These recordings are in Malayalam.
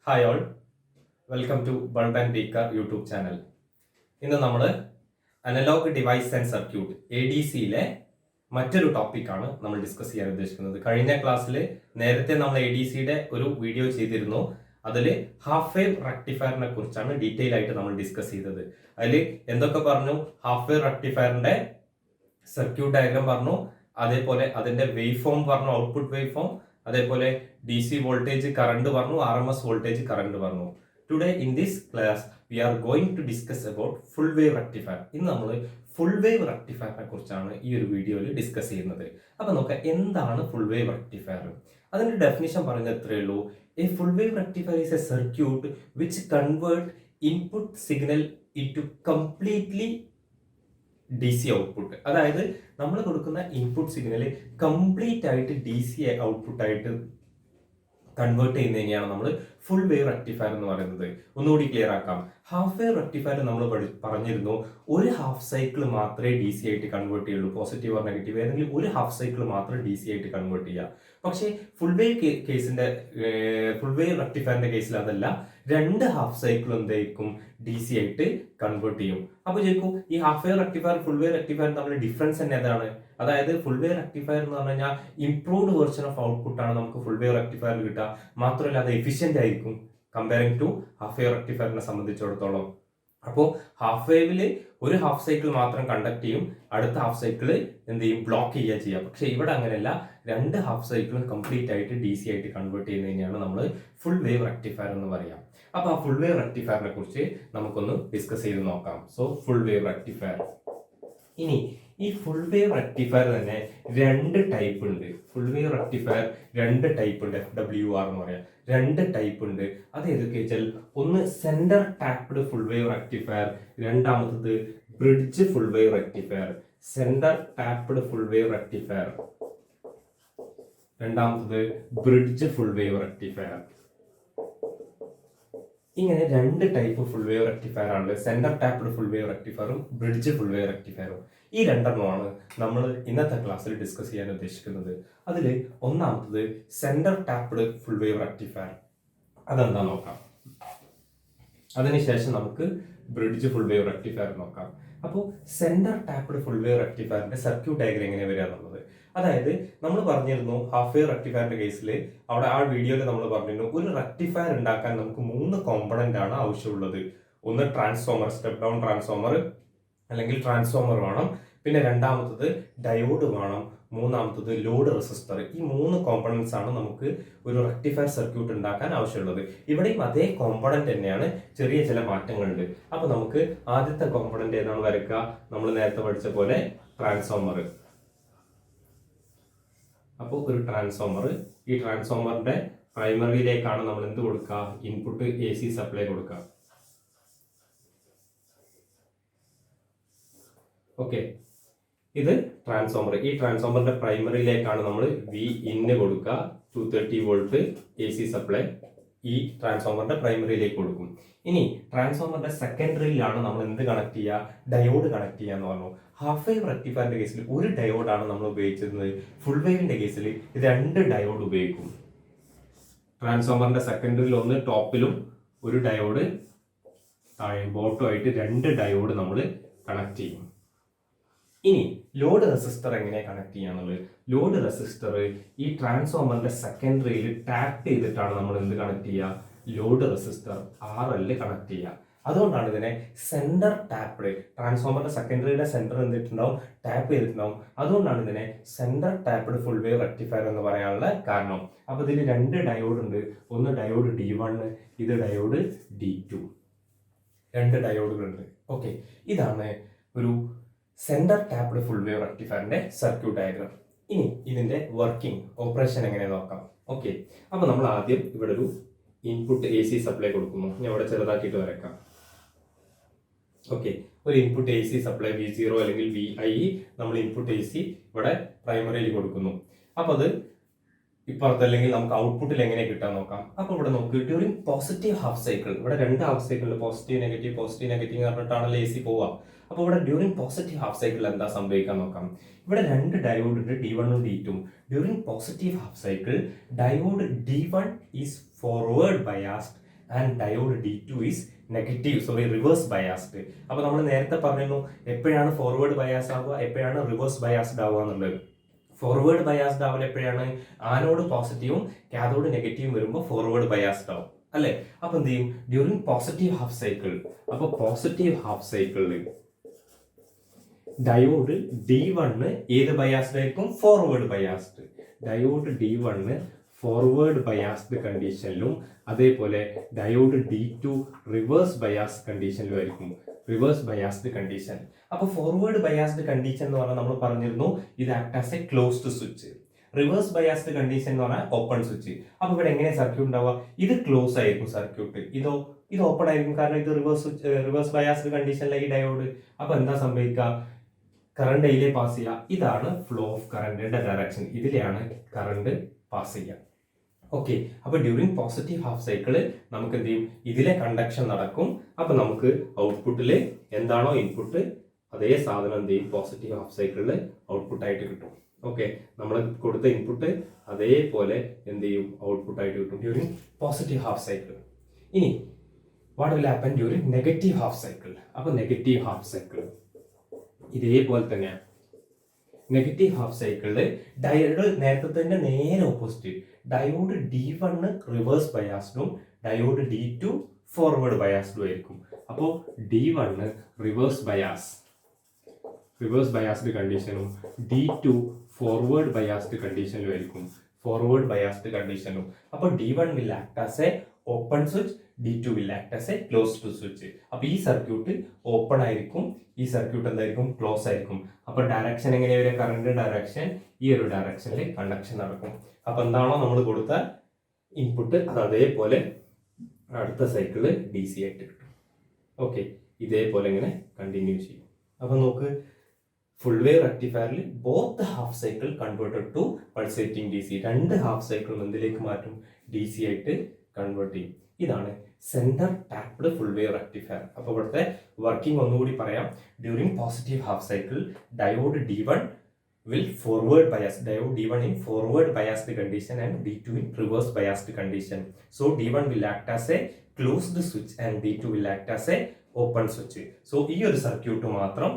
Hi all, welcome to bulb and beaker YouTube channel. ഇന്ന് നമ്മൾ അനലോഗ് ഡിവൈസ് ആൻഡ് സർക്യൂട്ട് ADCയിലെ മറ്റൊരു ടോപ്പിക്കാണ് നമ്മൾ ഡിസ്കസ് ചെയ്യാൻ ഉദ്ദേശിക്കുന്നത്. കഴിഞ്ഞ ക്ലാസ്സിൽ നേരത്തെ നമ്മൾ ADCയുടെ ഒരു വീഡിയോ ചെയ്തിരുന്നു. അതിൽ ഹാഫ് വേവ് റെക്ടിഫയറിനെ കുറിച്ചാണ് ഡീറ്റെയിൽ ആയിട്ട് നമ്മൾ ഡിസ്കസ് ചെയ്തത്. അതിൽ എന്തൊക്കെ പറഞ്ഞു? ഹാഫ് വേവ് റെക്ടിഫയറിന്റെ സർക്യൂട്ട് ഡയഗ്രാം പറഞ്ഞു, അതേപോലെ അതിന്റെ വേവ് ഫോം പറഞ്ഞു, ഔട്ട്പുട്ട് വേവ് ഫോം, അതേപോലെ DC വോൾട്ടേജ് കറണ്ട് പറഞ്ഞു, RMS വോൾട്ടേജ് കറണ്ട് പറഞ്ഞു. Today in this class we are going to discuss about full wave rectifier. ഇന്ന് നമ്മൾ ഫുൾ വേവ് റെക്ടിഫയറിനെ കുറിച്ചാണ് ഈ ഒരു വീഡിയോയിൽ ഡിസ്കസ് ചെയ്യുന്നത്. അപ്പൊ നോക്കാം, എന്താണ് ഫുൾ വേവ് റെക്ടിഫയർ? അതിന്റെ ഡെഫിനിഷൻ പറയുന്നത് ഇത്രയേ ഉള്ളൂ. A full wave rectifier is A circuit which convert input signal into completely DC output. അതായത് നമ്മൾ കൊടുക്കുന്ന ഇൻപുട്ട് സിഗ്നൽ കംപ്ലീറ്റ് ആയിട്ട് DC ഔട്ട്പുട്ട് ആയിട്ട് കൺവേർട്ട് ചെയ്യുന്നതിനെയാണ് നമ്മൾ ഫുൾ വേവ് റെക്ടിഫയർ എന്ന് പറയുന്നത്. ഒന്നുകൂടി ക്ലിയർ ആക്കാം. ഹാഫ് വേവ് റെക്ടിഫയർ നമ്മൾ പറഞ്ഞിരുന്നു, ഒരു ഹാഫ് സൈക്കിൾ മാത്രമേ DC ആയിട്ട് കൺവേർട്ട് ചെയ്യുള്ളൂ. പോസിറ്റീവ് ഓർ നെഗറ്റീവ് ഏതെങ്കിലും ഒരു ഹാഫ് സൈക്കിൾ മാത്രം DC ആയിട്ട് കൺവേർട്ട് ചെയ്യുക. പക്ഷേ ഫുൾ വേവ് ഫുൾ വേവ് റെക്ടിഫയറിന്റെ കേസിൽ അതല്ല, രണ്ട് ഹാഫ് സൈക്കിൾ എന്തായിരിക്കും DC ആയിട്ട് കൺവേർട്ട് ചെയ്യും. അപ്പൊ ചോദിക്കും, ഈ half wave rectifier full wave rectifier തമ്മിൽ ഡിഫറൻസ് തന്നെ ഏതാണ്? അതായത് ഫുൾ വേവ് റെക്ടിഫയർ എന്ന് പറഞ്ഞു കഴിഞ്ഞാൽ ഇംപ്രൂവ്ഡ് വെർഷൻ ഓഫ് ഔട്ട്പുട്ട് ആണ് നമുക്ക് ഫുൾ വേവ് റെക്ടിഫയറിൽ കിട്ടുക. മാത്രമല്ല അത് എഫിഷ്യന്റ് ആയിരിക്കും കമ്പയറിംഗ് ടു ഹാഫ് വേവ് റെക്ടിഫയറിനെ സംബന്ധിച്ചിടത്തോളം. അപ്പോൾ ഹാഫ് വേവില് ഒരു ഹാഫ് സൈക്കിൾ മാത്രം കണ്ടക്ട് ചെയ്യും, അടുത്ത ഹാഫ് സൈക്കിൾ എന്ത് ചെയ്യും? ബ്ലോക്ക് ചെയ്യുക ചെയ്യാം. പക്ഷെ ഇവിടെ അങ്ങനെയല്ല, രണ്ട് ഹാഫ് സൈക്കിളും കംപ്ലീറ്റ് ആയിട്ട് DC ആയിട്ട് കൺവേർട്ട് ചെയ്യുന്നതിനെയാണ് നമ്മൾ ഫുൾ വേവ് റെക്ടിഫയർ എന്ന് പറയാം. അപ്പൊ ആ ഫുൾ വേവ് റെക്ടിഫയറിനെ കുറിച്ച് നമുക്കൊന്ന് ഡിസ്കസ് ചെയ്ത് നോക്കാം. So full wave rectifier. ഇനി ഈ ഫുൾ വേവ് റെക്ടിഫയർ തന്നെ രണ്ട് ടൈപ്പ് ഉണ്ട്. ഫുൾ വേവ് റെക്ടിഫയർ രണ്ട് ടൈപ്പ് ഉണ്ട്. FWR എന്ന് പറയാം. രണ്ട് ടൈപ്പ് ഉണ്ട്. അത് ഏതൊക്കെ വെച്ചാൽ, ഒന്ന് centre tapped full wave rectifier, രണ്ടാമത്തത് bridge full wave rectifier. Centre tapped full wave rectifier, രണ്ടാമത്തത് ബ്രിഡ്ജ് ഫുൾ വേവ് റെക്ടിഫയർ. ഇങ്ങനെ രണ്ട് ടൈപ്പ് ഫുൾ വേവ് റെക്ടിഫയർ ആണ്. സെന്റർ ടാപ്ഡ് ഫുൾ വേവ് റെക്ടിഫയറും ബ്രിഡ്ജ് ഫുൾ വേവ് റെക്ടിഫയറും. ഈ രണ്ടെണ്ണമാണ് നമ്മൾ ഇന്നത്തെ ക്ലാസ്സിൽ ഡിസ്കസ് ചെയ്യാൻ ഉദ്ദേശിക്കുന്നത്. അതിൽ ഒന്നാമത്തത് centre tapped full wave rectifier. അതെന്താ നോക്കാം. അതിനുശേഷം നമുക്ക് ബ്രിഡ്ജ് ഫുൾ വേവ് റെക്ടിഫയർ നോക്കാം. അപ്പോൾ സെന്റർ ടാപ്ഡ് ഫുൾ വേവ് റെക്ടിഫയറിന്റെ സർക്യൂട്ട് ഡയഗ്രം എങ്ങനെ വരിക എന്നുള്ളത്. അതായത് നമ്മൾ പറഞ്ഞിരുന്നു ഹാഫ് വേവ് റെക്ടിഫയറിന്റെ കേസിൽ, അവിടെ ആ വീഡിയോയിൽ നമ്മൾ പറഞ്ഞിരുന്നു, ഒരു റെക്ടിഫയർ ഉണ്ടാക്കാൻ നമുക്ക് 3 കോമ്പണന്റ് ആണ് ആവശ്യമുള്ളത്. ഒന്ന് ട്രാൻസ്ഫോമർ, സ്റ്റെപ്പ് ഡൗൺ ട്രാൻസ്ഫോമർ അല്ലെങ്കിൽ ട്രാൻസ്ഫോമർ വേണം, പിന്നെ രണ്ടാമത്തത് ഡയോഡ് വേണം, മൂന്നാമത്തത് ലോഡ് റെസിസ്റ്റർ. ഈ 3 കോമ്പണന്റ്സ് ആണ് നമുക്ക് ഒരു റെക്ടിഫയർ സർക്യൂട്ട് ഉണ്ടാക്കാൻ ആവശ്യമുള്ളത്. ഇവിടെയും അതേ കോമ്പണന്റ് തന്നെയാണ്, ചെറിയ ചില മാറ്റങ്ങളുണ്ട്. അപ്പൊ നമുക്ക് ആദ്യത്തെ കോമ്പണന്റ് ഏതാണ് വരയ്ക്കുക? നമ്മൾ നേരത്തെ പഠിച്ച പോലെ ട്രാൻസ്ഫോമർ. അപ്പോൾ ഒരു ട്രാൻസ്ഫോമർ, ഈ ട്രാൻസ്ഫോമറിന്റെ പ്രൈമറിയിലേക്കാണ് നമ്മൾ എന്ത് കൊടുക്കുക? ഇൻപുട്ട് AC സപ്ലൈ കൊടുക്കുക. ഓക്കെ, ഇത് ട്രാൻസ്ഫോമർ. ഈ ട്രാൻസ്ഫോമറിന്റെ പ്രൈമറിയിലേക്കാണ് നമ്മൾ Vin കൊടുക്കുക. 230 വോൾട്ട് AC സപ്ലൈ ഈ ട്രാൻസ്ഫോമറിന്റെ പ്രൈമറിയിലേക്ക് കൊടുക്കും. ഇനി ട്രാൻസ്ഫോമറിന്റെ സെക്കൻഡറിയിലാണ് നമ്മൾ എന്ത് കണക്ട് ചെയ്യുക? ഡയോഡ് കണക്ട് ചെയ്യുക എന്ന് പറഞ്ഞു. ഹാഫ് വേവ് റെക്ടിഫയറിന്റെ കേസിൽ ഒരു ഡയോഡാണ് നമ്മൾ ഉപയോഗിച്ചിരുന്നത്. ഫുൾ വേവിന്റെ കേസിൽ 2 ഡയോഡ് ഉപയോഗിക്കും. ട്രാൻസ്ഫോമറിന്റെ സെക്കൻഡറിയിൽ ഒന്ന് ടോപ്പിലും ഒരു ഡയോഡ് ബോട്ടുമായിട്ട് 2 ഡയോഡ് നമ്മൾ കണക്ട് ചെയ്യും. ഇനി ലോഡ് റെസിസ്റ്റർ എങ്ങനെ കണക്ട് ചെയ്യാന്നുള്ളത്. ലോഡ് റെസിസ്റ്റർ ഈ ട്രാൻസ്ഫോമറിന്റെ സെക്കൻഡറിയിൽ ടാപ്പ് ചെയ്തിട്ടാണ് നമ്മൾ എന്ത് കണക്ട് ചെയ്യുക? ലോഡ് റെസിസ്റ്റർ RL കണക്ട് ചെയ്യുക. അതുകൊണ്ടാണ് ഇതിനെ സെന്റർ ടാപ്ഡ്. ട്രാൻസ്ഫോമറിന്റെ സെക്കൻഡറിയുടെ സെന്റർ എന്തിട്ടുണ്ടാവും? ടാപ്പ് ചെയ്തിട്ടുണ്ടാവും. അതുകൊണ്ടാണ് ഇതിനെ centre tapped full wave rectifier എന്ന് പറയാനുള്ള കാരണം. അപ്പൊ ഇതിൽ 2 ഡയോഡ് ഉണ്ട്. ഒന്ന് ഡയോഡ് D1, ഇത് ഡയോഡ് D2. 2 ഡയോഡുകളുണ്ട്. ഓക്കെ, ഇതാണ് ഒരു സെന്റർ ടാപ്ഡ് ഫുൾ വേവ് റെക്ടിഫയറിന്റെ സർക്യൂട്ട് ഡയഗ്രാം. ഇനി ഇതിന്റെ വർക്കിംഗ്, ഓപ്പറേഷൻ എങ്ങനെ നോക്കാം. ഓക്കെ, അപ്പൊ നമ്മൾ ആദ്യം ഇവിടെ ഒരു ഇൻപുട്ട് AC സപ്ലൈ കൊടുക്കുന്നു. ഞാൻ ഇവിടെ ചെറുതാക്കിയിട്ട് വരക്കാം. ഓക്കെ, ഒരു ഇൻപുട്ട് AC സപ്ലൈ V0 അല്ലെങ്കിൽ Vi നമ്മൾ ഇൻപുട്ട് AC ഇവിടെ പ്രൈമറിയിൽ കൊടുക്കുന്നു. അപ്പൊ അത് ഇപ്പുറത്തല്ലെങ്കിൽ നമുക്ക് ഔട്ട്പുട്ടിൽ എങ്ങനെ കിട്ടാൻ നോക്കാം. അപ്പൊ ഇവിടെ നമുക്ക് ഡ്യൂറിംഗ് പോസിറ്റീവ് ഹാഫ് സൈക്കിൾ, ഇവിടെ 2 ഹാഫ് സൈക്കിളിൽ പോസിറ്റീവ് നെഗറ്റീവ് പറഞ്ഞിട്ടാണല്ലോ AC പോവുക. അപ്പോൾ ഇവിടെ ഡ്യൂറിംഗ് പോസിറ്റീവ് ഹാഫ് സൈക്കിൾ എന്താ സംഭവിക്കാൻ നോക്കാം. ഇവിടെ 2 ഡയോഡ് ഉണ്ട്, D1 ഉം D2. During positive half cycle diode D1 is forward biased and diode D2 is reverse biased. അപ്പോൾ നമ്മൾ നേരത്തെ പറഞ്ഞിരുന്നു എപ്പോഴാണ് ഫോർവേഡ് ബയാസ് ആവുക, എപ്പോഴാണ് റിവേഴ്സ് ബയാസ്ഡ് ആവുക എന്നുള്ളത്. ഫോർവേഡ് ബയാസ്ഡ് ആവൽ എപ്പോഴാണ്? ആനോഡ് പോസിറ്റീവും കാഥോഡ് നെഗറ്റീവും വരുമ്പോൾ ഫോർവേഡ് ബയാസ്ഡ് ആവും അല്ലേ. അപ്പൊ എന്ത് ചെയ്യും? ഡ്യൂറിങ് പോസിറ്റീവ് ഹാഫ് സൈക്കിൾ, അപ്പൊ പോസിറ്റീവ് ഹാഫ് സൈക്കിളിൽ ഡയോഡ് D1 ഏത് ബയാസ്ഡ് ആയിരിക്കും? Forward biased. Diode D1 forward biased കണ്ടീഷനിലും അതേപോലെ ഡയോഡ് D2 റിവേഴ്സ് ബയാസ് കണ്ടീഷനിലും ആയിരിക്കും. Reverse biased condition. അപ്പൊ ഫോർവേഡ് ബയാസ്ഡ് കണ്ടീഷൻ എന്ന് പറഞ്ഞാൽ നമ്മൾ പറഞ്ഞിരുന്നു ഇത് act as a closed switch. Reverse biased condition എന്ന് പറഞ്ഞാൽ ഓപ്പൺ സ്വിച്ച്. അപ്പൊ ഇവിടെ എങ്ങനെ സർക്യൂട്ട് ഉണ്ടാവുക? ഇത് ക്ലോസ് ആയിരിക്കും സർക്യൂട്ട്, ഇത് ഓപ്പൺ ആയിരിക്കും, കാരണം ഇത് റിവേഴ്സ് ബയാസ്ഡ് കണ്ടീഷനിലെ ഈ ഡയോഡ്. അപ്പൊ എന്താ സംഭവിക്കുക? കറണ്ട് ഇതിലെ പാസ് ചെയ്യുക. ഇതാണ് ഫ്ലോ ഓഫ് കറണ്ടിന്റെ ഡയറക്ഷൻ, ഇതിലെയാണ് കറണ്ട് പാസ് ചെയ്യുക. ഓക്കെ, അപ്പൊ ഡ്യൂറിങ് പോസിറ്റീവ് ഹാഫ് സൈക്കിള് നമുക്ക് എന്ത് ചെയ്യും? ഇതിലെ കണ്ടക്ഷൻ നടക്കും. അപ്പൊ നമുക്ക് ഔട്ട്പുട്ടില് എന്താണോ ഇൻപുട്ട് അതേ സാധനം എന്ത് ചെയ്യും? പോസിറ്റീവ് ഹാഫ് സൈക്കിളിൽ ഔട്ട്പുട്ട് ആയിട്ട് കിട്ടും. ഓക്കെ, നമ്മൾ കൊടുത്ത ഇൻപുട്ട് അതേപോലെ എന്ത് ചെയ്യും? ഔട്ട്പുട്ട് ആയിട്ട് കിട്ടും ഡ്യൂറിങ് പോസിറ്റീവ് ഹാഫ് സൈക്കിൾ. ഇനി what will happen during negative half cycle? അപ്പൊ നെഗറ്റീവ് ഹാഫ് സൈക്കിൾ ഇതേപോലെ തന്നെയാണ്. നെഗറ്റീവ് ഹാഫ് സൈക്കിളില് ഡയോഡ് നേരത്തെ തന്നെ നേരെ ഓപ്പോസിറ്റ്. ഡയോഡ് D1 റിവേഴ്സ് ബയാസ്ഡും ഡയോഡ് D2 ഫോർവേഡ് ബയാസ്ഡും ആയിരിക്കും. അപ്പോൾ D1 റിവേഴ്സ് ബയാസ്ഡ് കണ്ടീഷനും D2 ഫോർവേഡ് ബയാസ്ഡ് കണ്ടീഷനിലും ആയിരിക്കും. ഫോർവേഡ് ബയാസ്ഡ് കണ്ടീഷനും. അപ്പോൾ D1 will act as a open switch, D2 will act as a closed switch. അപ്പൊ ഈ സർക്യൂട്ട് ഓപ്പൺ ആയിരിക്കും, ഈ സർക്യൂട്ട് എന്തായിരിക്കും? ക്ലോസ് ആയിരിക്കും. അപ്പൊ ഡയറക്ഷൻ എങ്ങനെയാ വരിക? കറണ്ട് ഡയറക്ഷൻ ഈ ഒരു ഡയറക്ഷനിൽ കണ്ടക്ഷൻ നടക്കും. അപ്പൊ എന്താണോ നമ്മൾ കൊടുത്ത ഇൻപുട്ട് അത് അതേപോലെ അടുത്ത സൈക്കിള് DC ആയിട്ട് കിട്ടും. ഓക്കെ, ഇതേപോലെ ഇങ്ങനെ കണ്ടിന്യൂ ചെയ്യും. അപ്പൊ നോക്ക്, ഫുൾ വേവ് റെക്ടിഫയറിൽ both half cycle converted to pulsating DC. രണ്ട് ഹാഫ് സൈക്കിളും എന്തിലേക്ക് മാറ്റും? DC ആയിട്ട് കൺവേർട്ട് ചെയ്യും. ഇതാണ് centre tapped full wave rectifier. അപ്പോൾ ഇവിടുത്തെ വർക്കിംഗ് ഒന്നുകൂടി പറയാം. During positive half cycle diode D1 will forward bias, diode D1 in forward biased condition and D2 in reverse biased condition. So D1 will act as a closed switch and D2 will act as a open switch. So ഈ ഒരു സർക്യൂട്ട് മാത്രം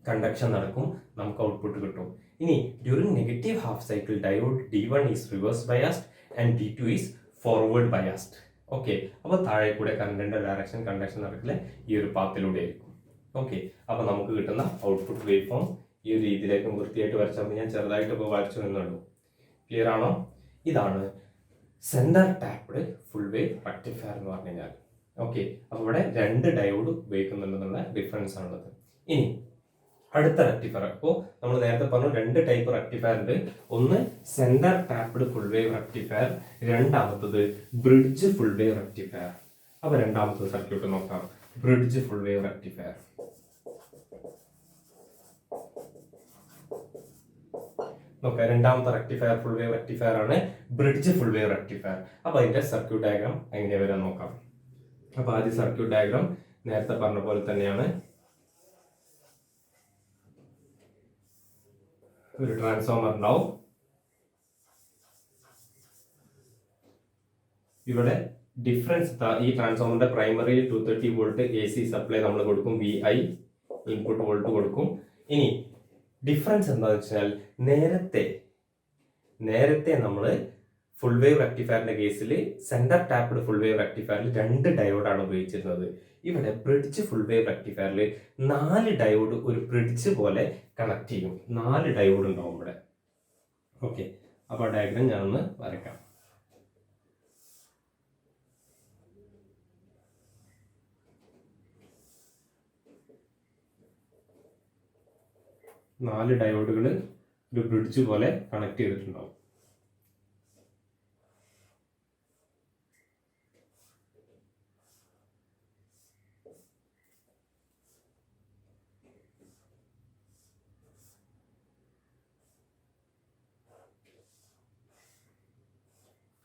കണ്ടക്ഷൻ നടക്കും, നമുക്ക് ഔട്ട്പുട്ട് കിട്ടും. ഇനി during negative half cycle diode D1 is reverse biased and D2 is forward biased. Okay, അപ്പോൾ താഴെ കൂടെ കറണ്ടിന്റെ ഡയറക്ഷൻ കണ്ടക്ഷൻ നടക്കില്ല ഈ ഒരു പാത്തിലൂടെ ആയിരിക്കും. ഓക്കെ, അപ്പോൾ നമുക്ക് കിട്ടുന്ന ഔട്ട്പുട്ട് വേവ് ഫോം ഈ ഒരു രീതിയിലേക്ക് വൃത്തിയായിട്ട് വരച്ചാൽ ഞാൻ ചെറുതായിട്ട് ഇപ്പോൾ വരച്ചു എന്നുള്ളൂ. ക്ലിയർ ആണോ? ഇതാണ് centre tapped full wave rectifier എന്ന് പറഞ്ഞു കഴിഞ്ഞാൽ. ഓക്കെ, അപ്പോൾ ഇവിടെ രണ്ട് ഡയോഡ് ഉപയോഗിക്കുന്നുണ്ടെന്നുള്ള ഡിഫറൻസ് ആണുള്ളത്. ഇനി അടുത്ത റെക്ടിഫയർ. അപ്പോൾ നമ്മൾ നേരത്തെ പറഞ്ഞു രണ്ട് ടൈപ്പ് റെക്ടിഫയർ ഉണ്ട്. ഒന്ന് centre tapped full wave rectifier, രണ്ടാമത്തത് ബ്രിഡ്ജ് ഫുൾ വേവ് റെക്ടിഫയർ. അപ്പോൾ രണ്ടാമത്തെ സർക്യൂട്ട് നോക്കാം. Bridge full wave rectifier. നോക്കാം, രണ്ടാമത്തെ റെക്ടിഫയർ ഫുൾ വേവ് റെക്ടിഫയർ ആണ് ബ്രിഡ്ജ് ഫുൾ വേവ് റെക്ടിഫയർ. അപ്പോൾ അതിന്റെ സർക്യൂട്ട് ഡയഗ്രാം എങ്ങനെ വരാൻ നോക്കാം. അപ്പോൾ ആദ്യ സർക്യൂട്ട് ഡയഗ്രാം നേരത്തെ പറഞ്ഞ പോലെ തന്നെയാണ്. ഒരു ട്രാൻസ്ഫോമർ ഉണ്ടാവും. ഇവിടെ ഡിഫറൻസ് ഈ ട്രാൻസ്ഫോമറിന്റെ പ്രൈമറി 230 വോൾട്ട് AC സപ്ലൈ നമ്മൾ കൊടുക്കും, VI ഇൻപുട്ട് വോൾട്ട് കൊടുക്കും. ഇനി ഡിഫറൻസ് എന്താണെന്ന് വെച്ചാൽ നേരത്തെ നമ്മൾ ഫുൾ വേവ് റെക്ടിഫയറിന്റെ കേസിൽ സെന്റർ ടാപ്ഡ് ഫുൾ വേവ് റെക്ടിഫയറിൽ രണ്ട് ഡയോഡാണ് ഉപയോഗിച്ചിരുന്നത്. ഇവിടെ ബ്രിഡ്ജ് ഫുൾ വേവ് റെക്ടിഫയറിൽ 4 ഡയോഡ് ഒരു ബ്രിഡ്ജ് പോലെ കണക്ട് ചെയ്യും. 4 ഡയോഡ് ഉണ്ടാവും ഇവിടെ. ഓക്കെ, അപ്പോൾ ഡയഗ്രാം ഞാനൊന്ന് വരയ്ക്കാം. നാല് ഡയോഡുകൾ ഒരു ബ്രിഡ്ജ് പോലെ കണക്ട് ചെയ്തിട്ടുണ്ടാവും.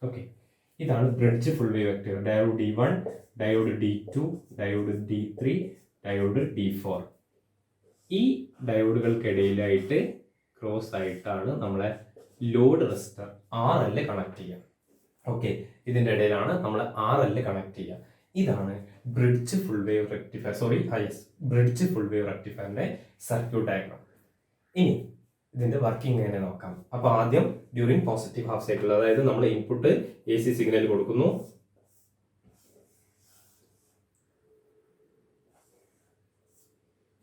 ഓക്കെ, ഇതാണ് bridge full wave vector. Diode D1, diode D2, diode D3, diode D4. ഈ ഡയോഡുകൾക്കിടയിലായിട്ട് ക്രോസ് ആയിട്ടാണ് നമ്മളെ ലോഡ് റെസിസ്റ്റർ RL കണക്ട് ചെയ്യുക. ഓക്കെ, ഇതിൻ്റെ ഇടയിലാണ് നമ്മൾ RL കണക്ട് ചെയ്യുക. ഇതാണ് bridge full wave rectifier, bridge full wave റെക്ടിഫയറിന്റെ സർക്യൂട്ട് ഡയഗ്രാം. ഇനി ഇതിന്റെ വർക്കിംഗ് എങ്ങനെ നോക്കാം. അപ്പോൾ ആദ്യം ഡ്യൂറിങ് പോസിറ്റീവ് ഹാഫ് സൈക്കിൾ, അതായത് നമ്മൾ ഇൻപുട്ട് AC സിഗ്നൽ കൊടുക്കുന്നു.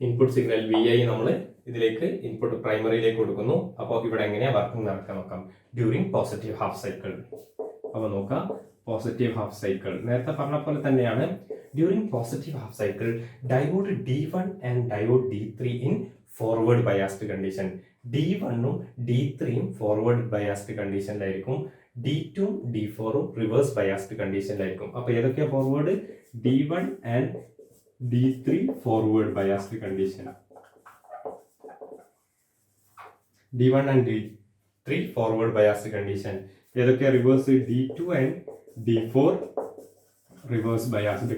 ഇൻപുട്ട് സിഗ്നൽ VI നമ്മൾ ഇതിലേക്ക് ഇൻപുട്ട് പ്രൈമറിയിലേക്ക് കൊടുക്കുന്നു. അപ്പോൾ ഇവിടെ എങ്ങനെയാ വർക്കിംഗ് നടക്കാൻ നോക്കാം ഡ്യൂറിങ് പോസിറ്റീവ് ഹാഫ് സൈക്കിൾ. അപ്പോൾ നോക്കാം, പോസിറ്റീവ് ഹാഫ് സൈക്കിൾ നേരത്തെ പറഞ്ഞ പോലെ തന്നെയാണ്. During positive half cycle diode D1 and diode D3 in forward biased condition. D1ഉം D3ഉം ഫോർവേഡ് ബയാസ്ഡ് കണ്ടീഷനിലായിരിക്കും. D2ഉം D4ഉം റിവേഴ്സ് ബയാസ്ഡ് കണ്ടീഷനിലായിരിക്കും. അപ്പോൾ ഏതൊക്കെയാ forward? D1 and D3 forward biased condition. D1 and D3 forward biased condition. ഏതൊക്കെയാ reverse? D2 and D4 reverse biased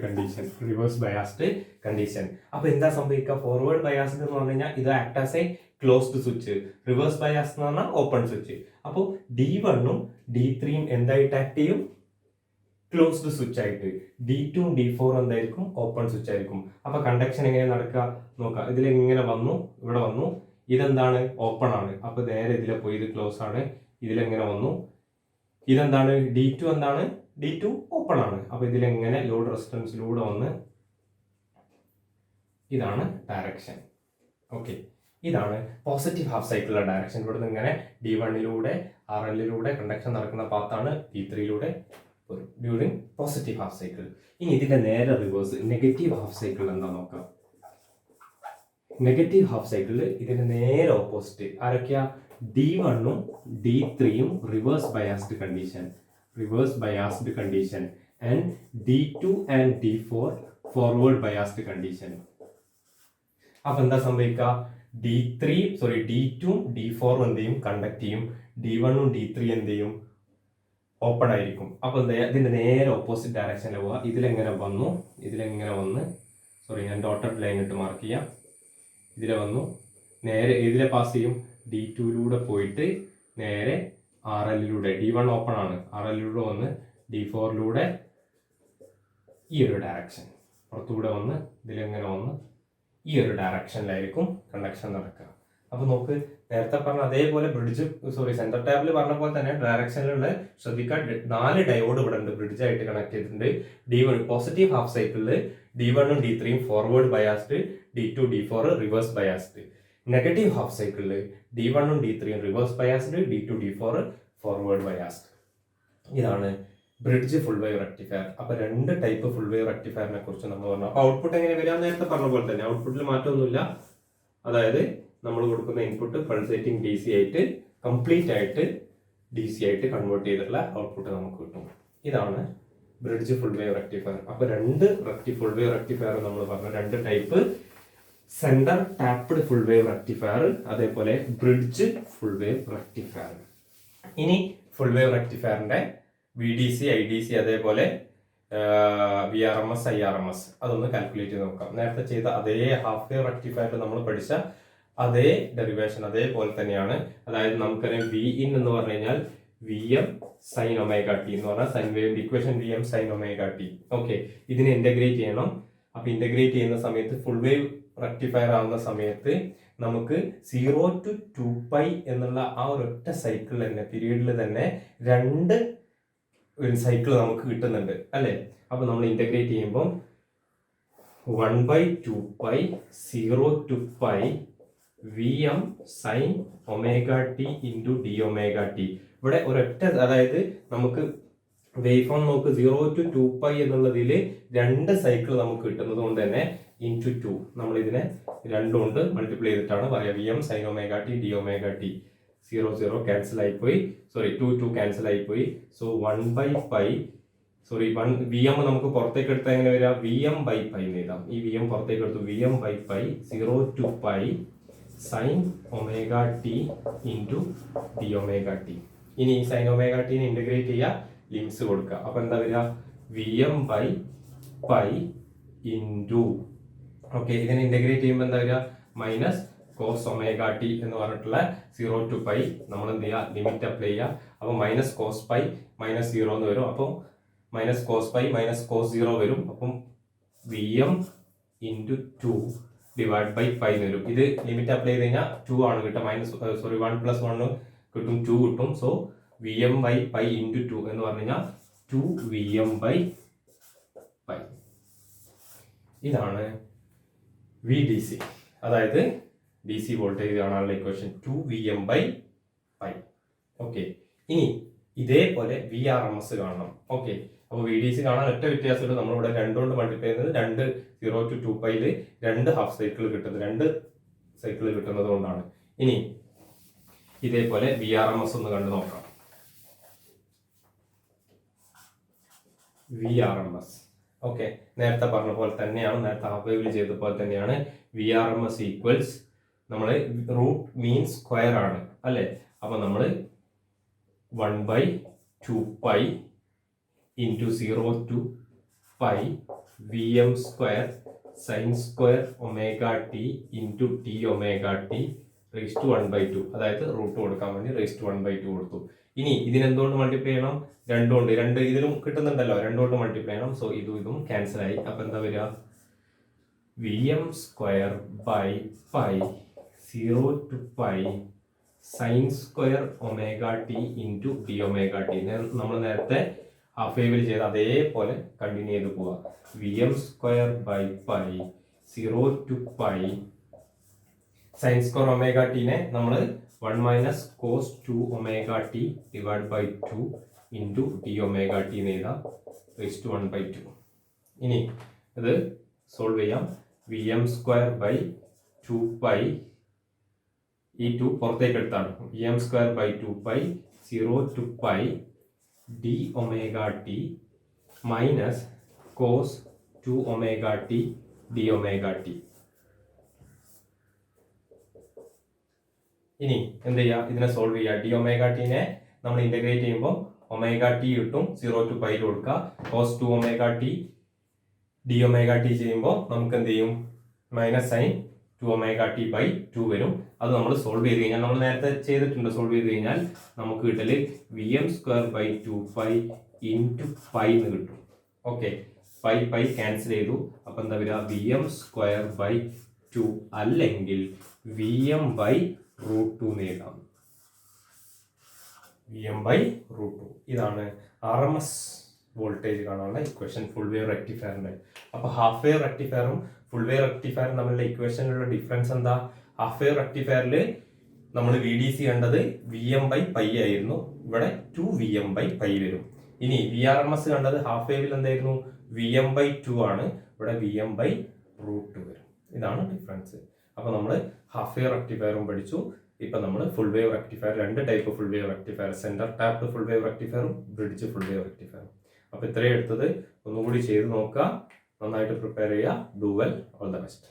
condition. അപ്പൊ എന്താ സംഭവിക്കുക? ഫോർവേഡ് ബയാസ്ഡ് എന്ന് പറഞ്ഞു കഴിഞ്ഞാൽ ഇത് act as a closed switch, reverse bias എന്ന് പറഞ്ഞാൽ ഓപ്പൺ സ്വിച്ച്. അപ്പോൾ D1ഉം D3ഉം എന്തായിട്ട് ആക്ട് ചെയ്യും? ക്ലോസ്ഡ് സ്വിച്ച് ആയിട്ട്. D2ഉം D4ഉം എന്തായിരിക്കും? ഓപ്പൺ സ്വിച്ച് ആയിരിക്കും. അപ്പൊ കണ്ടക്ഷൻ എങ്ങനെ നടക്കുക നോക്കാം. ഇതിലെങ്ങനെ വന്നു, ഇവിടെ വന്നു, ഇതെന്താണ്? ഓപ്പൺ ആണ്. അപ്പൊ നേരെ ഇതിലെ പോയി ഇത് ക്ലോസ് ആണ്. ഇതിലെങ്ങനെ വന്നു, ഇതെന്താണ്? D2 എന്താണ്? D2 ഓപ്പൺ ആണ്. അപ്പൊ ഇതിലെങ്ങനെ ലോഡ് റെസിസ്റ്റൻസിലൂടെ വന്ന് ഇതാണ് ഡയറക്ഷൻ. ഓക്കെ, ഇതാണ് പോസിറ്റീവ് ഹാഫ് സൈക്കിളിലെ ഡയറക്ഷൻ. ഇവിടെ നിന്ന് ഇങ്ങനെ D1ലൂടെ RLലൂടെ കണ്ടക്ഷൻ നടക്കുന്ന പാത്താണ് D3ലൂടെ ഡ്യൂറിങ് പോസിറ്റീവ് ഹാഫ് സൈക്കിൾ. ഇനി ഇതിന്റെ നേരെ റിവേഴ്സ് നെഗറ്റീവ് ഹാഫ് സൈക്കിൾ എന്താ നോക്കാം. നെഗറ്റീവ് ഹാഫ് സൈക്കിളിൽ ഇതിന്റെ നേരെ ഓപ്പോസിറ്റ് ആരൊക്കെയാ? D1ഉം D3ഉം reverse biased condition and D2 and D4 forward biased condition. അപ്പൊ എന്താ സംഭവിക്കുക? D2ഉം D4ഉം എന്ത് ചെയ്യും? കണ്ടക്ട് ചെയ്യും. D1ഉം D3 എന്ത് ചെയ്യും? ഓപ്പൺ ആയിരിക്കും. അപ്പൊ ഇതിന്റെ നേരെ ഓപ്പോസിറ്റ് ഡയറക്ഷനിൽ പോവുക. ഇതിലെങ്ങനെ വന്നു, ഞാൻ ഡോട്ടഡ് ലൈൻ ഇട്ട് മാർക്ക് ചെയ്യാം. ഇതിലെ വന്നു, നേരെ ഇതിലെ പാസ് ചെയ്യും. D2ലൂടെ പോയിട്ട് നേരെ RLലൂടെ, D1 ഓപ്പൺ ആണ്, RLലൂടെ വന്ന് D4ലൂടെ ഈ ഒരു ഡയറക്ഷൻ പുറത്തുകൂടെ വന്ന് ഇതിലെങ്ങനെ വന്ന് ഈ ഒരു ഡയറക്ഷനിലായിരിക്കും കണ്ടക്ഷൻ നടക്കുക. അപ്പൊ നോക്ക്, നേരത്തെ പറഞ്ഞ അതേപോലെ സെന്റർ ടാബിൽ പറഞ്ഞ പോലെ തന്നെ ഡയറക്ഷനിലുള്ള ശ്രദ്ധിക്കാൻ 4 ഡയോഡ് ഇവിടെ ഉണ്ട്, ബ്രിഡ്ജ് ആയിട്ട് കണക്ട് ചെയ്തിട്ടുണ്ട്. D1 പോസിറ്റീവ് ഹാഫ് സൈക്കിളിൽ D1ഉം D3ഉം forward biased, D2 D4 reverse biased. Negative half സൈക്കിളിൽ D1ഉം D3ഉം reverse biased, D2 D4 forward biased. ഇതാണ് ബ്രിഡ്ജ് ഫുൾ വേവ് റെക്ടിഫയർ. അപ്പൊ 2 ടൈപ്പ് ഫുൾ വേവ് റെക്ടിഫയറിനെ കുറിച്ച് നമ്മൾ പറഞ്ഞു. അപ്പൊ ഔട്ട്പുട്ട് എങ്ങനെ വരിക? നേരത്തെ പറഞ്ഞ പോലെ തന്നെ ഔട്ട്പുട്ടിൽ മാറ്റമൊന്നുമില്ല. അതായത് നമ്മൾ കൊടുക്കുന്ന ഇൻപുട്ട് പൾസേറ്റിംഗ് DC ആയിട്ട് കംപ്ലീറ്റ് ആയിട്ട് DC ആയിട്ട് കൺവേർട്ട് ചെയ്തിട്ടുള്ള ഔട്ട്പുട്ട് നമുക്ക് കിട്ടും. ഇതാണ് ബ്രിഡ്ജ് ഫുൾ വേവ് റെക്ടിഫയർ. അപ്പൊ 2 ഫുൾ വേവ് റെക്ടിഫയർ നമ്മൾ പറഞ്ഞു. 2 type: centre tapped full wave rectifier, അതേപോലെ ബ്രിഡ്ജ് ഫുൾ വേവ് റെക്ടിഫയർ. ഇനി ഫുൾ വേവ് റെക്ടിഫയറിന്റെ VDC, IDC, അതേപോലെ VRMS, IRMS അതൊന്ന് കാൽക്കുലേറ്റ് ചെയ്ത് നോക്കാം. നേരത്തെ ചെയ്ത അതേ ഹാഫ് വേവ് റെക്ടിഫയറിൽ നമ്മൾ പഠിച്ച അതേ ഡെറിവേഷൻ അതേപോലെ തന്നെയാണ്. അതായത് നമുക്കറിയാം Vin എന്ന് പറഞ്ഞു കഴിഞ്ഞാൽ Vm sin omega t എന്ന് പറഞ്ഞാൽ സൈൻ വേവിന്റെ equation Vm sin omega t. Okay, ഇതിനെ ഇന്റഗ്രേറ്റ് ചെയ്യണം. അപ്പൊ ഇന്റഗ്രേറ്റ് ചെയ്യുന്ന സമയത്ത് ഫുൾ വേവ് റെക്ടിഫയർ ആവുന്ന സമയത്ത് നമുക്ക് 0 to 2π എന്നുള്ള ആ ഒരൊറ്റ സൈക്കിൾ തന്നെ പീരീഡിൽ തന്നെ 2 സൈക്കിൾ നമുക്ക് കിട്ടുന്നുണ്ട് അല്ലെ. അപ്പൊ നമ്മൾ ഇന്റഗ്രേറ്റ് ചെയ്യുമ്പോൾ 1/2π 0 to π Vm sin omega t into d omega t. ഇവിടെ ഒരൊറ്റ, അതായത് നമുക്ക് വേവ് ഫോം നോക്ക് 0 to 2π എന്നുള്ളതിൽ 2 സൈക്കിൾ നമുക്ക് കിട്ടുന്നത് കൊണ്ട് തന്നെ into 2 നമ്മൾ ഇതിനെ 2 കൊണ്ട് മൾട്ടിപ്ലൈ ചെയ്തിട്ടാണ് പറയാം. Vm sin omega t d omega t. 0 cancel ആയിപ്പോയി, 2 ക്യാൻസൽ ആയിപ്പോയി. സോ 1/π Vm നമുക്ക് പുറത്തേക്ക് എടുത്താൽ എങ്ങനെ വരിക? Vm/π എന്ന് എഴുതാം. ഈ Vm പുറത്തേക്ക് എടുത്തു. Vm/π 0 to π sin omega t into d omega t. ഇനി ഈ sin omega t നെ ഇന്റഗ്രേറ്റ് ചെയ്യുക, ലിമിറ്റ്സ് കൊടുക്കുക. അപ്പൊ എന്താ വരിക? Vm/π into, ഓക്കെ, ഇതിനെ ഇന്റഗ്രേറ്റ് ചെയ്യുമ്പോൾ എന്താ വരിക? മൈനസ് കോസ് ഒമേഗ ടി എന്ന് പറഞ്ഞിട്ടുള്ള 0 to π നമ്മൾ എന്ത് ചെയ്യുക? ലിമിറ്റ് അപ്ലൈ ചെയ്യുക. അപ്പൊ മൈനസ് കോസ് π മൈനസ് 0 എന്ന് വരും. അപ്പോൾ minus cos pi minus cos 0 വരും. അപ്പം VM into 2 divide by pi എന്ന് വരും. ഇത് ലിമിറ്റ് അപ്ലൈ ചെയ്ത് കഴിഞ്ഞാൽ 2 ആണ് കിട്ടുക. 1 പ്ലസ് 1 കിട്ടും, 2 കിട്ടും. So VM by pi into 2 എന്ന് പറഞ്ഞു കഴിഞ്ഞാൽ 2 VM ബൈ പൈ. ഇതാണ് VDC, അതായത് DC വോൾട്ടേജ് കാണാനുള്ള equation 2 VM by pi. Okay, ഇനി ഇതേപോലെ VRMS കാണണം. ഓക്കെ, അപ്പോൾ VDC കാണാൻ ഒറ്റ വ്യത്യാസമുണ്ട്. നമ്മളിവിടെ 2 കൊണ്ട് മൾട്ടിപ്ലൈ ചെയ്യുന്നത് 2 0 to 2 പൈയിൽ 2 ഹാഫ് സൈക്കിൾ കിട്ടുന്നത്, 2 സൈക്കിൾ കിട്ടുന്നത് കൊണ്ടാണ്. ഇനി ഇതേപോലെ VRMS ഒന്ന് കണ്ടു നോക്കാം. VRMS ഓക്കെ, നേരത്തെ പറഞ്ഞ പോലെ തന്നെയാണ്, നേരത്തെ ഹാഫ് വേവിൽ ചെയ്ത പോലെ തന്നെയാണ്. VRMS ഈക്വൽസ് നമ്മൾ റൂട്ട് മീൻ സ്ക്വയർ ആണ് അല്ലേ. അപ്പോൾ നമ്മൾ 1/2 pi into 0 to pi VM square sine square omega t into t omega t raise to 1/2, അതായത് റൂട്ട് കൊടുക്കാൻ വേണ്ടി റേസ് ടു 1/2 കൊടുത്തു. ഇനി ഇതിനെന്തുകൊണ്ട് മൾട്ടിപ്ലൈ ചെയ്യണം? 2 കൊണ്ട്, 2 ഇതിലും കിട്ടുന്നുണ്ടല്ലോ, 2 കൊണ്ട് മൾട്ടിപ്ലൈ ചെയ്യണം. സോ ഇതും ക്യാൻസൽ ആയി. അപ്പൊ എന്താ വരിക? VM square by pi 0 to pi sine square omega t into d omega t. നമ്മൾ നേരത്തെ ഹാഫ് വേവിൽ ചെയ്ത് അതേപോലെ കണ്ടിന്യൂ ചെയ്ത് പോവാം. VM square by pi 0 to pi sine square omega ടീനെ നമ്മൾ 1 minus cos 2 omega t divide by 2 into d omega t എന്ന് എഴുതാം, റേസ് ടു 1/2. ഇനി ഇത് സോൾവ് ചെയ്യാം. VM സ്ക്വയർ ബൈ 2 പൈ, ഈ 2 പുറത്തേക്ക് എടുത്താണ്. VM square by 2 pi 0 to pi d omega t minus cos 2 omega t d omega t. ഇനി എന്ത് ചെയ്യുക? ഇതിനെ സോൾവ് ചെയ്യുക. ഡി ഒമേഗ ടീനെ നമ്മൾ ഇന്റഗ്രേറ്റ് ചെയ്യുമ്പോൾ ഒമേഗ ടി കിട്ടും, 0 to പൈ കൊടുക്കുക. Cos 2 omega t d omega t ചെയ്യുമ്പോൾ നമുക്ക് എന്ത് ചെയ്യും? Minus sine 2 omega t by 2 വരും. അത് നമ്മൾ സോൾവ് ചെയ്ത് കഴിഞ്ഞാൽ, നമ്മൾ നേരത്തെ ചെയ്തിട്ടുണ്ട്, സോൾവ് ചെയ്ത് കഴിഞ്ഞാൽ നമുക്ക് കിട്ടല് VM square by 2 pi into pi എന്ന് കിട്ടും. ഓക്കെ, പൈ ക്യാൻസൽ ചെയ്തു. അപ്പം എന്താ വരിക? VM സ്ക്വയർ ബൈ 2 അല്ലെങ്കിൽ VM ബൈ √2 എഴുതാം. VM by √2. ഇതാണ് RMS വോൾട്ടേജ് കാണാനുള്ള ഇക്വേഷൻ ഫുൾ വേവ് റെക്ടിഫയറിന്റെ. അപ്പൊ ഹാഫ് വേവ് റെക്ടിഫയറും ഫുൾ വേവ് റെക്ടിഫയറും തമ്മിലുള്ള ഇക്വേഷനിലുള്ള ഡിഫറൻസ് എന്താ? ഹാഫ് വേവ് റെക്ടിഫയറിൽ നമ്മൾ VDC കണ്ടത് VM ബൈ പൈ ആയിരുന്നു, ഇവിടെ 2 VM ബൈ പൈ വരും. ഇനി VRMS കണ്ടത് ഹാഫ് വേവിൽ എന്തായിരുന്നു? VM ബൈ 2 ആണ്, ഇവിടെ VM ബൈ √2 വരും. ഇതാണ് ഡിഫറൻസ്. അപ്പൊ നമ്മൾ ഹാഫ് വേവ് റെക്ടിഫയറും പഠിച്ചു. ഇപ്പൊ നമ്മൾ full wave rectifier, 2 type full wave rectifier, centre tapped full wave റെക്ടിഫയറും ബ്രിഡ്ജ് ഫുൾ വേവ് റെക്ടിഫയറും. അപ്പൊ ഇത്രയും എടുത്തത് ഒന്നുകൂടി ചെയ്ത് നോക്കുക, നന്നായിട്ട് പ്രിപ്പയർ ചെയ്യുക. Do well, all the best.